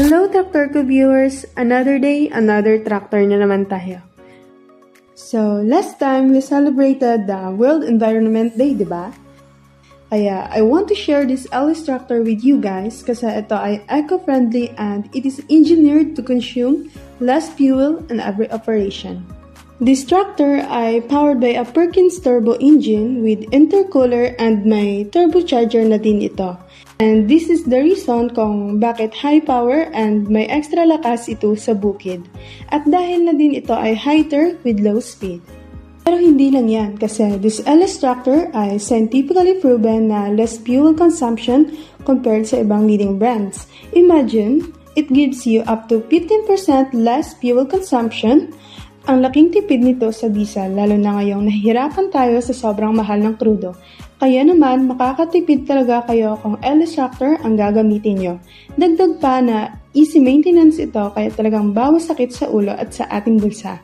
Hello Tractor Ko viewers! Another day, another tractor na naman tayo. So, last time we celebrated the World Environment Day, diba? Kaya, I want to share this LS tractor with you guys kasi ito ay eco-friendly and it is engineered to consume less fuel in every operation. This tractor ay powered by a Perkins turbo engine with intercooler and may turbocharger na din ito. And this is the reason kung bakit high power and may extra lakas ito sa bukid. At dahil na din ito ay highter with low speed. Pero hindi lang yan kasi this LS tractor ay scientifically proven na less fuel consumption compared sa ibang leading brands. Imagine, it gives you up to 15% less fuel consumption. Ang laking tipid nito sa diesel lalo na ngayong nahihirapan tayo sa sobrang mahal ng krudo. Kaya naman makakatipid talaga kayo kung LS tractor ang gagamitin nyo. Dagdag pa na easy maintenance ito kaya talagang bawas sakit sa ulo at sa ating bulsa.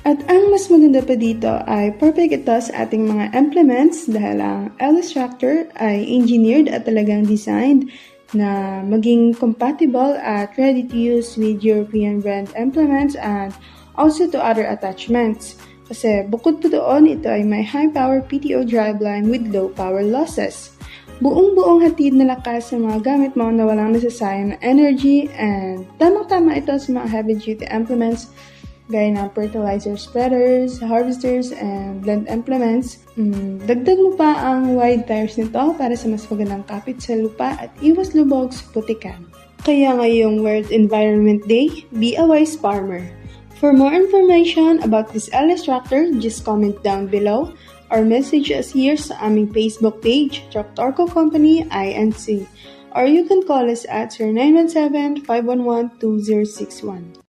At ang mas maganda pa dito ay perfect ito sa ating mga implements dahil ang LS tractor ay engineered at talagang designed na maging compatible at ready to use with European brand implements and also to other attachments. Kasi bukod po doon, ito ay may high-power PTO driveline with low power losses. Buong-buong hatid na lakas sa mga gamit mo na walang nasasayang na energy and tamang-tama ito sa mga heavy-duty implements gaya ng fertilizer spreaders, harvesters, and blend implements. Dagdag mo pa ang wide tires nito para sa mas magandang kapit sa lupa at iwas lubog sa putikan. Kaya ngayong World Environment Day, be a wise farmer. For more information about this LS tractor, just comment down below or message us here sa aming Facebook page, Tractor Ko Company Inc. Or you can call us at 0917-511-2061.